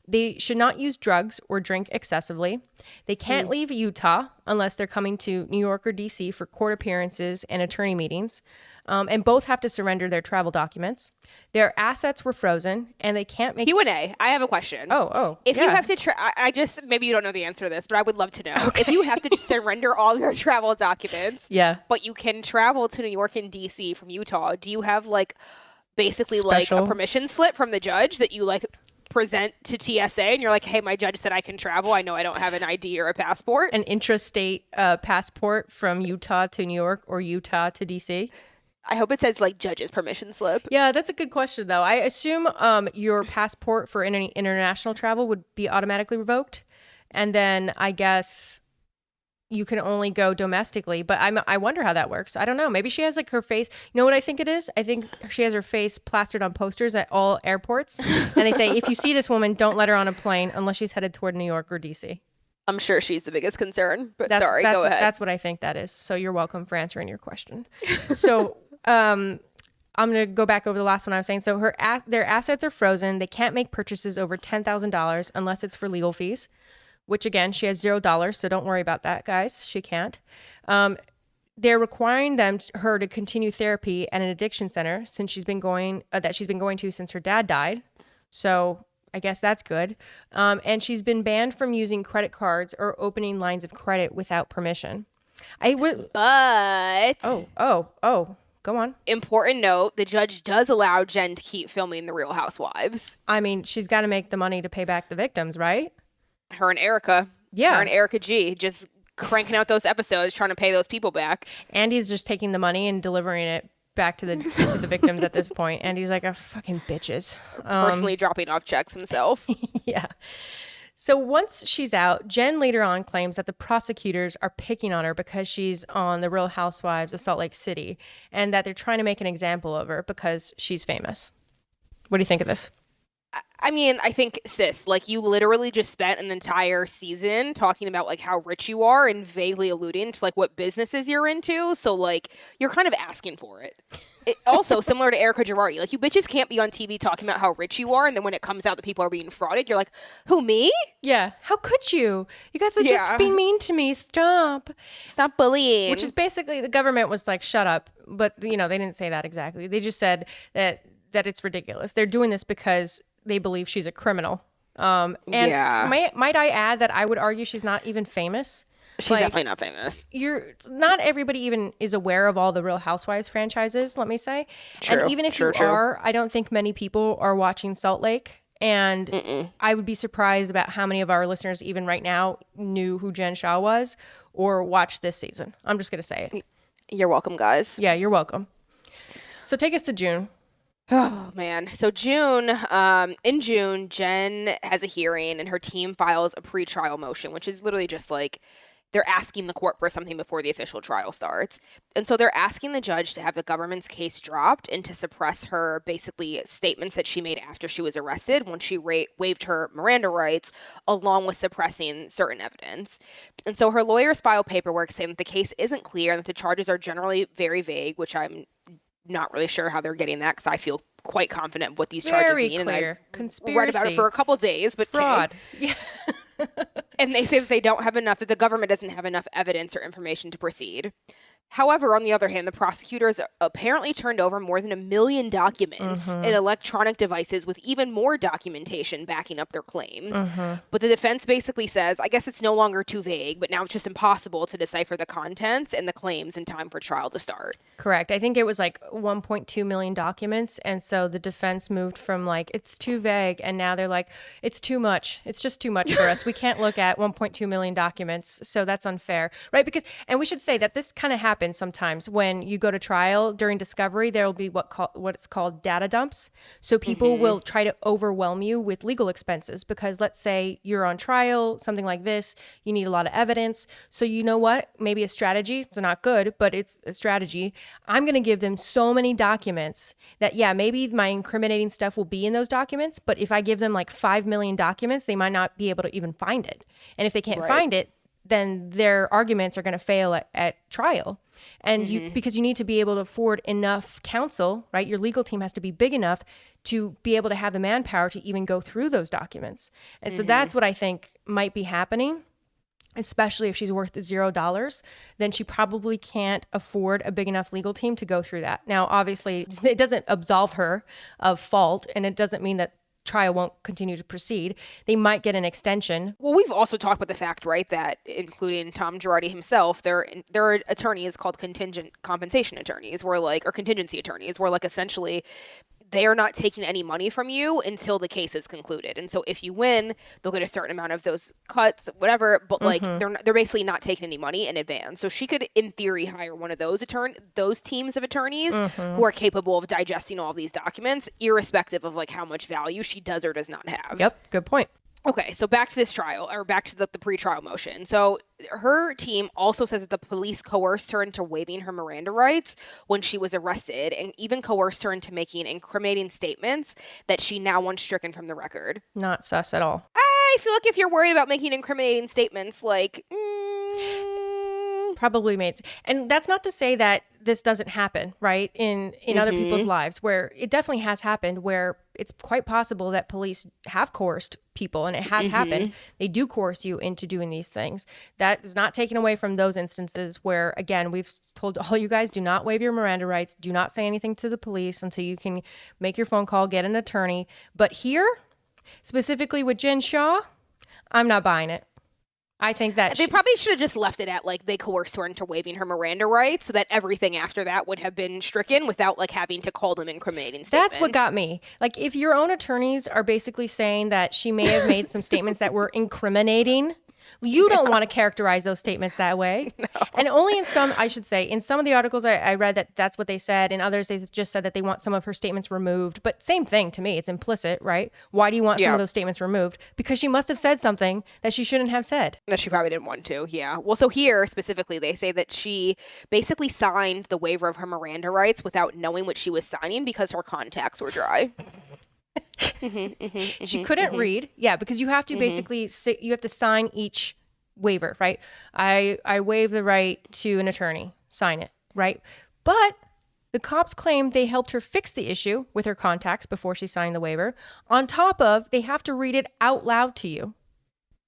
They should not use drugs or drink excessively. They can't leave Utah unless they're coming to New York or D.C. for court appearances and attorney meetings. And both have to surrender their travel documents. Their assets were frozen, and they can't make... Q&A. I have a question. If you have to... I just... Maybe you don't know the answer to this, but I would love to know. Okay. If you have to surrender all your travel documents, but you can travel to New York and D.C. from Utah, do you have, like, basically, like, a permission slip from the judge that you, like... present to TSA and you're like, hey, my judge said I can travel. I know I don't have an ID or a passport. An intrastate passport from Utah to New York or Utah to DC? I hope it says like judge's permission slip. Yeah, that's a good question though. I assume your passport for any international travel would be automatically revoked. And then I guess you can only go domestically, but I wonder how that works. I don't know. Maybe she has like her face. You know what I think it is? I think she has her face plastered on posters at all airports. And they say, if you see this woman, don't let her on a plane unless she's headed toward New York or DC. I'm sure she's the biggest concern, but that's, go ahead. That's what I think that is. So you're welcome for answering your question. So I'm going to go back over the last one I was saying. So their assets are frozen. They can't make purchases over $10,000 unless it's for legal fees. Which again, she has $0, so don't worry about that, guys. She can't. They're requiring her to continue therapy at an addiction center since she's been going to since her dad died. So I guess that's good. And she's been banned from using credit cards or opening lines of credit without permission. But go on. Important note: the judge does allow Jen to keep filming The Real Housewives. I mean, she's got to make the money to pay back the victims, right? Her and Erica. Yeah. Her and Erica G. Just cranking out those episodes, trying to pay those people back. Andy's just taking the money and delivering it back to the victims at this point. Andy's like, a fucking bitches. Personally dropping off checks himself. Yeah. So once she's out, Jen later on claims that the prosecutors are picking on her because she's on The Real Housewives of Salt Lake City and that they're trying to make an example of her because she's famous. What do you think of this? I mean, I think, sis, like, you literally just spent an entire season talking about, like, how rich you are and vaguely alluding to, like, what businesses you're into. So, like, you're kind of asking for it. Also, similar to Erica Girardi, like, you bitches can't be on TV talking about how rich you are, and then when it comes out that people are being frauded, you're like, who, me? Yeah. How could you? You guys are just being mean to me. Stop. Stop bullying. Which is basically, the government was like, shut up. But, you know, they didn't say that exactly. They just said that it's ridiculous. They're doing this because they believe she's a criminal. And might I add that I would argue she's not even famous. She's definitely not famous. Not everybody even is aware of all the Real Housewives franchises, let me say. True, and even if you are, I don't think many people are watching Salt Lake. And I would be surprised about how many of our listeners, even right now, knew who Jen Shah was or watched this season. I'm just going to say it. You're welcome, guys. Yeah, you're welcome. So take us to June. Oh, man. So in June, Jen has a hearing and her team files a pretrial motion, which is literally just like they're asking the court for something before the official trial starts. And so they're asking the judge to have the government's case dropped and to suppress her basically statements that she made after she was arrested when she waived her Miranda rights, along with suppressing certain evidence. And so her lawyers file paperwork saying that the case isn't clear and that the charges are generally very vague, which I'm not really sure how they're getting that because I feel quite confident what these charges mean. Clear. And I Conspiracy. read about it for a couple days, but fraud. Yeah. And they say that they don't have enough, that the government doesn't have enough evidence or information to proceed. However, on the other hand, the prosecutors apparently turned over more than 1 million documents and electronic devices with even more documentation backing up their claims. But the defense basically says, I guess it's no longer too vague, but now it's just impossible to decipher the contents and the claims in time for trial to start. Correct. I think it was like 1.2 million documents. And so the defense moved from like, it's too vague. And now they're like, it's too much. It's just too much for us. We can't look at 1.2 million documents. So that's unfair. Right. Because, and we should say that this kind of happens sometimes when you go to trial during discovery, there will be what's called data dumps. So people will try to overwhelm you with legal expenses because let's say you're on trial, something like this, you need a lot of evidence. So you know what? Maybe a strategy, it's not good, but it's a strategy. I'm going to give them so many documents that, yeah, maybe my incriminating stuff will be in those documents, but if I give them like 5 million documents, they might not be able to even find it. And if they can't find it, then their arguments are going to fail at trial. And because you need to be able to afford enough counsel, right? Your legal team has to be big enough to be able to have the manpower to even go through those documents. And so that's what I think might be happening, especially if she's worth $0, then she probably can't afford a big enough legal team to go through that. Now, obviously, it doesn't absolve her of fault, and it doesn't mean that trial won't continue to proceed. They might get an extension. Well, we've also talked about the fact, right, that including Tom Girardi himself, there are attorneys called contingent compensation attorneys, or contingency attorneys, where like essentially they are not taking any money from you until the case is concluded. And so if you win, they'll get a certain amount of those cuts, whatever, but like they're basically not taking any money in advance. So she could, in theory, hire one of those teams of attorneys who are capable of digesting all of these documents, irrespective of like how much value she does or does not have. Yep, good point. Okay, so back to this trial, or back to the pretrial motion. So her team also says that the police coerced her into waiving her Miranda rights when she was arrested, and even coerced her into making incriminating statements that she now wants stricken from the record. Not sus at all. I feel like if you're worried about making incriminating statements, like... Probably made. And that's not to say that this doesn't happen, right? In other people's lives, where it definitely has happened, where it's quite possible that police have coerced people, and it has happened. They do coerce you into doing these things. That is not taken away from those instances where, again, we've told all you guys, do not waive your Miranda rights. Do not say anything to the police until you can make your phone call, get an attorney. But here, specifically with Jen Shah, I'm not buying it. I think that they probably should have just left it at like they coerced her into waiving her Miranda rights so that everything after that would have been stricken without like having to call them incriminating statements. That's what got me. Like if your own attorneys are basically saying that she may have made some statements that were incriminating, you don't want to characterize those statements that way. No. And only in some, I should say, in some of the articles I read that that's what they said. In others, they just said that they want some of her statements removed. But same thing to me. It's implicit, right? Why do you want some of those statements removed? Because she must have said something that she shouldn't have said. That she probably didn't want to, yeah. Well, so here specifically, they say that she basically signed the waiver of her Miranda rights without knowing what she was signing because her contacts were dry. She couldn't read. Yeah, because you have to basically you have to sign each waiver, right? I waive the right to an attorney. Sign it, right? But the cops claim they helped her fix the issue with her contacts before she signed the waiver. On top of, they have to read it out loud to you.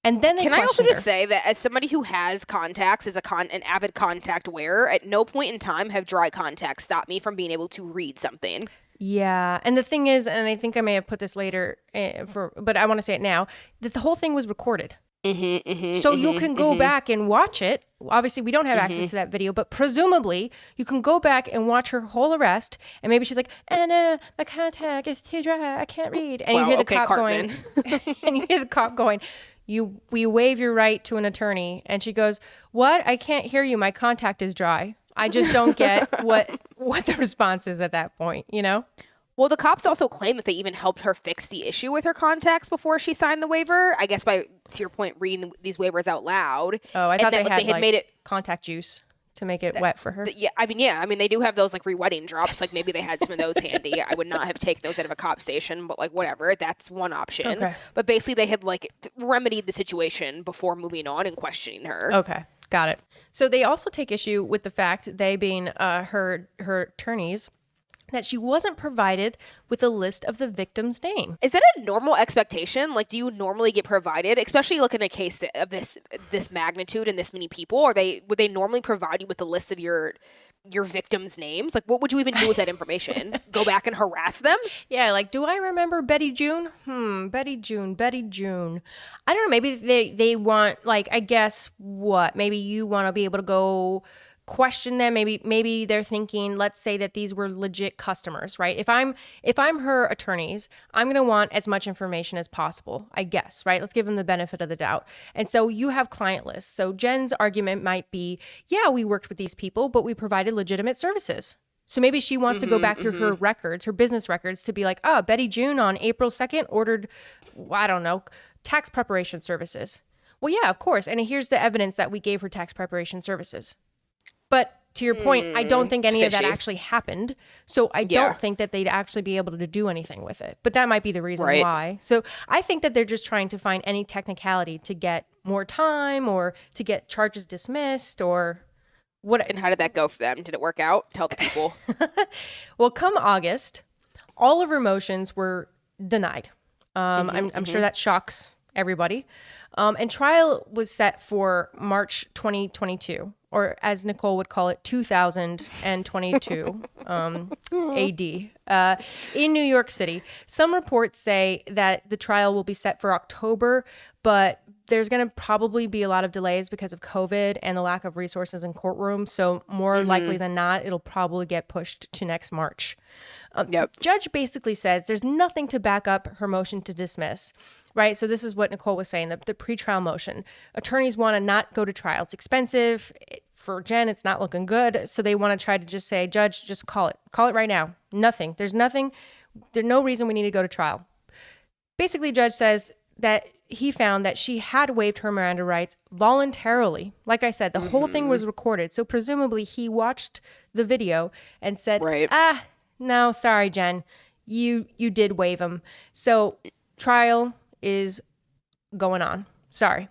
And then they Can I also questioned just say that as somebody who has contacts, as an avid contact wearer, at no point in time have dry contacts stopped me from being able to read something. Yeah. And the thing is, and I think I may have put this later but I want to say it now, that the whole thing was recorded. So you can go back and watch it. Obviously, we don't have access to that video, but presumably you can go back and watch her whole arrest. And maybe she's like, Anna, my contact is too dry. I can't read. And you hear the cop going, and you hear the cop going, we waive your right to an attorney. And she goes, what? I can't hear you. My contact is dry. I just don't get what the response is at that point, you know? Well, the cops also claim that they even helped her fix the issue with her contacts before she signed the waiver. I guess by, to your point, reading these waivers out loud. Oh, I thought they had made it contact juice to make it wet for her. Yeah, I mean, they do have those like re-wetting drops. Like maybe they had some of those handy. I would not have taken those out of a cop station, but like whatever, that's one option. Okay. But basically, they had like remedied the situation before moving on and questioning her. Okay, got it. So they also take issue with the fact, they being her attorneys, that she wasn't provided with a list of the victim's name. Is that a normal expectation? Like, do you normally get provided, especially like in a case of this magnitude and this many people? Would they normally provide you with a list of your victims' names? Like, what would you even do with that information? Go back and harass them? Yeah, like, do I remember Betty June? Betty June. I don't know. Maybe they want, like, I guess what? Maybe you want to be able to go question them. Maybe they're thinking, let's say that these were legit customers, right? If I'm her attorneys, I'm going to want as much information as possible, I guess, right? Let's give them the benefit of the doubt. And so you have client lists. So Jen's argument might be, yeah, we worked with these people, but we provided legitimate services. So maybe she wants to go back through her records, her business records, to be like, oh, Betty June on April 2nd ordered, I don't know, tax preparation services. Well, yeah, of course. And here's the evidence that we gave her tax preparation services. But to your point, I don't think any of that actually happened. So I don't think that they'd actually be able to do anything with it. But that might be the reason why. So I think that they're just trying to find any technicality to get more time or to get charges dismissed or what. And how did that go for them? Did it work out? Tell the people. Well, come August, all of her motions were denied. I'm sure that shocks everybody. And trial was set for March 2022, or as Nicole would call it, 2022 AD, in New York City. Some reports say that the trial will be set for October, but there's going to probably be a lot of delays because of COVID and the lack of resources in courtrooms. So more likely than not, it'll probably get pushed to next March. Judge basically says there's nothing to back up her motion to dismiss. Right. So this is what Nicole was saying, the pretrial motion. Attorneys want to not go to trial. It's expensive. For Jen, it's not looking good. So they want to try to just say, Judge, just call it. Call it right now. Nothing. There's nothing. There's no reason we need to go to trial. Basically, Judge says that he found that she had waived her Miranda rights voluntarily. Like I said, the whole thing was recorded. So presumably he watched the video and said, no, sorry, Jen, you did waive them. So trial is going on. Sorry.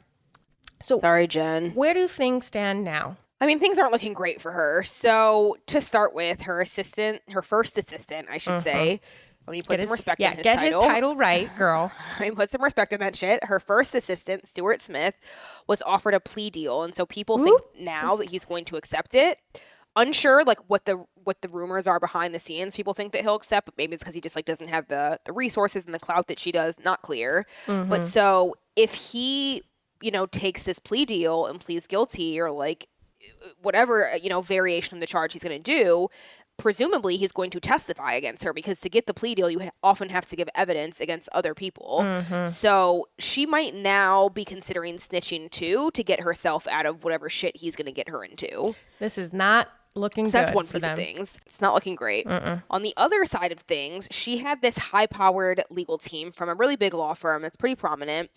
So sorry, Jen. Where do things stand now? I mean, things aren't looking great for her. So to start with, her first assistant, I should say, let me put some respect on his title. Get his title right, girl. I put some respect on that shit. Her first assistant, Stuart Smith, was offered a plea deal. And so people think now that he's going to accept it. Unsure, like what the rumors are behind the scenes. People think that he'll accept, but maybe it's because he just like doesn't have the resources and the clout that she does. Not clear. But so if he, takes this plea deal and pleads guilty or like whatever, variation of the charge he's going to do, presumably he's going to testify against her because to get the plea deal, you often have to give evidence against other people. So she might now be considering snitching too to get herself out of whatever shit he's going to get her into. This is not looking good. So that's one piece of things. It's not looking great. On the other side of things, she had this high-powered legal team from a really big law firm that's pretty prominent.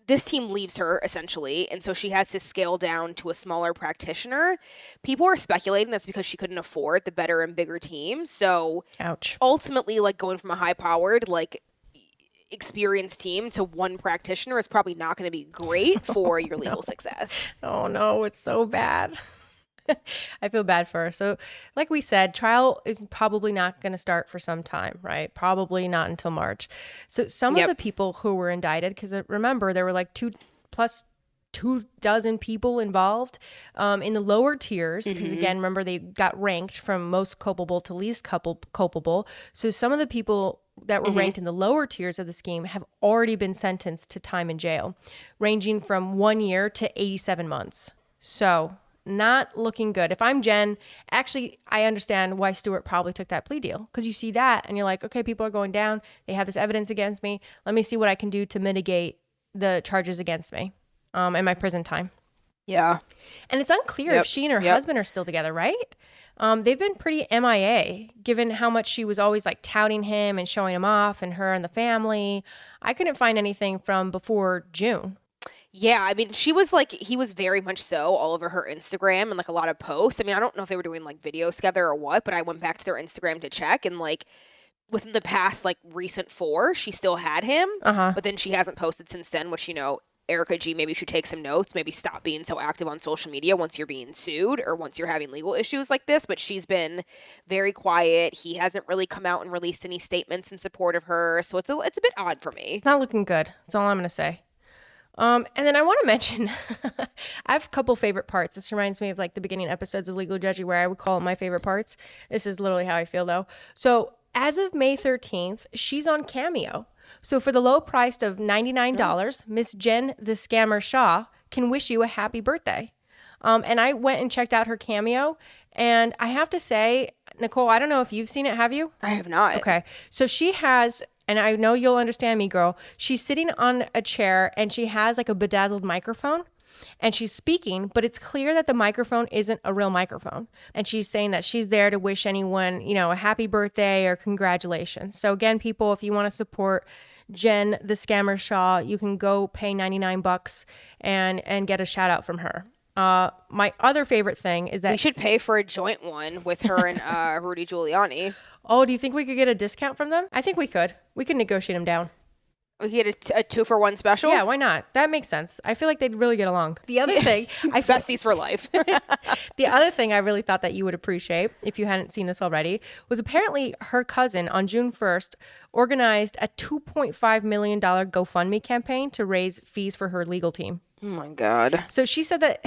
this team leaves her essentially, and so she has to scale down to a smaller practitioner. People are speculating that's because she couldn't afford the better and bigger team. So ouch. Ultimately, like, going from a high-powered, like, experienced team to one practitioner is probably not going to be great for your legal success. Oh no, it's so bad. I feel bad for her. So, like we said, trial is probably not going to start for some time, right? Probably not until March. So, some of the people who were indicted, because remember, there were like 2 people involved in the lower tiers, because again, remember, they got ranked from most culpable to least culpable. So, some of the people that were ranked in the lower tiers of the scheme have already been sentenced to time in jail, ranging from 1 year to 87 months. So, not looking good. If I'm Jen, actually, I understand why Stewart probably took that plea deal, because you see that and you're like, okay, people are going down. They have this evidence against me. Let me see what I can do to mitigate the charges against me and my prison time. Yeah. And it's unclear if she and her husband are still together, right? They've been pretty MIA, given how much she was always like touting him and showing him off, and her and the family. I couldn't find anything from before June. Yeah, I mean, he was very much so all over her Instagram and like a lot of posts. I mean, I don't know if they were doing like videos together or what, but I went back to their Instagram to check, and like within the past like recent 4, she still had him, but then she hasn't posted since then, which, Erica G maybe should take some notes, maybe stop being so active on social media once you're being sued or once you're having legal issues like this. But she's been very quiet. He hasn't really come out and released any statements in support of her. So it's a bit odd for me. It's not looking good. That's all I'm going to say. And then I want to mention, I have a couple favorite parts. This reminds me of like the beginning episodes of Legal Judgy, where I would call it my favorite parts. This is literally how I feel though. So as of May 13th, she's on Cameo. So for the low price of $99, Miss Jen the Scammer Shah can wish you a happy birthday. And I went and checked out her Cameo, and I have to say, Nicole, I don't know if you've seen it. Have you? I have not. Okay. So she has, and I know you'll understand me, girl. She's sitting on a chair and she has like a bedazzled microphone and she's speaking, but it's clear that the microphone isn't a real microphone. And she's saying that she's there to wish anyone, a happy birthday or congratulations. So again, people, if you want to support Jen the Scammer Shaw, you can go pay $99 and get a shout out from her. My other favorite thing is that we should pay for a joint one with her and Rudy Giuliani. Oh, do you think we could get a discount from them? I think we could. We could negotiate them down. We could get a 2-for-1 special? Yeah, why not? That makes sense. I feel like they'd really get along. The other thing, besties for life. The other thing I really thought that you would appreciate, if you hadn't seen this already, was apparently her cousin on June 1st organized a $2.5 million GoFundMe campaign to raise fees for her legal team. Oh my God. So she said that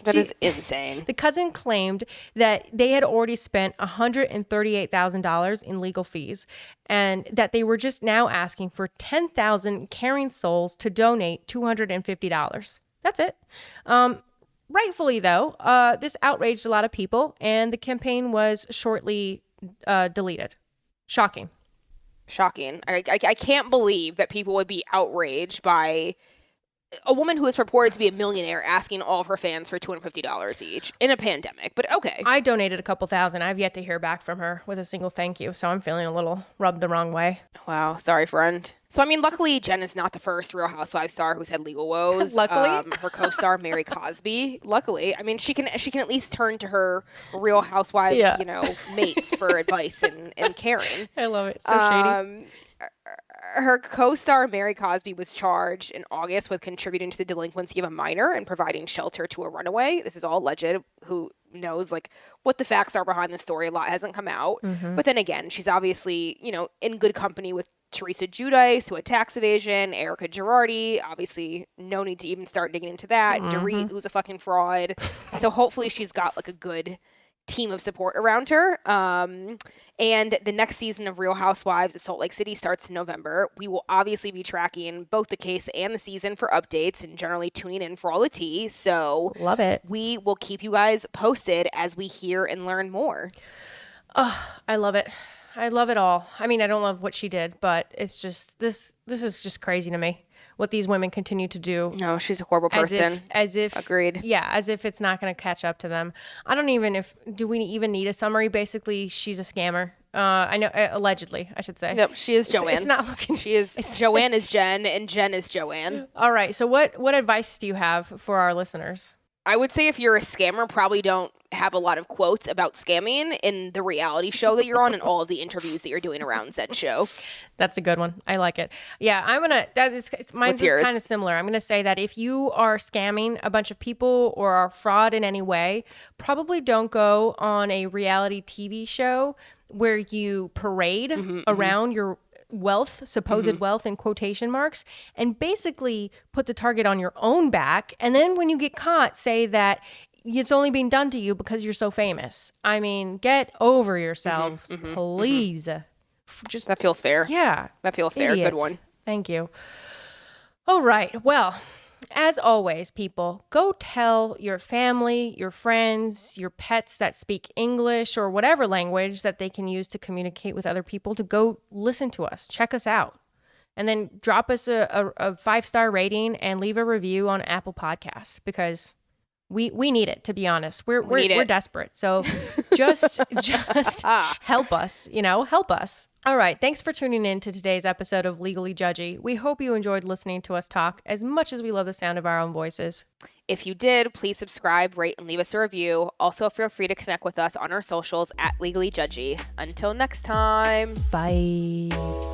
that is insane. The cousin claimed that they had already spent $138,000 in legal fees, and that they were just now asking for 10,000 caring souls to donate $250. That's it. Rightfully, though, this outraged a lot of people, and the campaign was shortly deleted. Shocking. I can't believe that people would be outraged by a woman who is purported to be a millionaire asking all of her fans for $250 each in a pandemic, but okay. I donated a couple thousand. I've yet to hear back from her with a single thank you, so I'm feeling a little rubbed the wrong way. Wow, sorry, friend. So, I mean, luckily, Jen is not the first Real Housewives star who's had legal woes. Luckily? Her co-star, Mary Cosby, luckily. I mean, she can at least turn to her Real Housewives, mates for advice and caring. I love it. So shady. Her co-star, Mary Cosby, was charged in August with contributing to the delinquency of a minor and providing shelter to a runaway. This is all alleged. Who knows, like, what the facts are behind the story? A lot hasn't come out. Mm-hmm. But then again, she's obviously, in good company with Teresa Giudice, who had tax evasion, Erica Girardi, obviously no need to even start digging into that. Mm-hmm. Dorit, who's a fucking fraud. So hopefully she's got, like, a good team of support around her. And the next season of Real Housewives of Salt Lake City starts in November. We will obviously be tracking both the case and the season for updates and generally tuning in for all the tea. So love it. We will keep you guys posted as we hear and learn more. Oh, I love it. I love it all. I mean, I don't love what she did, but it's just this is just crazy to me. What these women continue to do. No, she's a horrible person. As if agreed. Yeah, as if it's not going to catch up to them. Do we even need a summary? Basically, she's a scammer. I know, allegedly, I should say. Nope, she is Joanne. It's not looking. She is Joanne is Jen, and Jen is Joanne. All right. So what advice do you have for our listeners? I would say if you're a scammer, probably don't have a lot of quotes about scamming in the reality show that you're on and all of the interviews that you're doing around said show. That's a good one. I like it. Yeah, mine's kind of similar. I'm gonna say that if you are scamming a bunch of people or are fraud in any way, probably don't go on a reality TV show where you parade around your supposed wealth in quotation marks, and basically put the target on your own back. And then when you get caught, say that it's only being done to you because you're so famous. I mean, get over yourselves, please. Just that feels fair. Yeah. That feels fair. Idiots. Good one. Thank you. All right. Well, as always, people, go tell your family, your friends, your pets that speak English or whatever language that they can use to communicate with other people to go listen to us, check us out, and then drop us a 5-star rating and leave a review on Apple Podcasts because we need it, to be honest. We're desperate. So just help us, help us. All right. Thanks for tuning in to today's episode of Legally Judgy. We hope you enjoyed listening to us talk as much as we love the sound of our own voices. If you did, please subscribe, rate, and leave us a review. Also, feel free to connect with us on our socials at Legally Judgy. Until next time. Bye.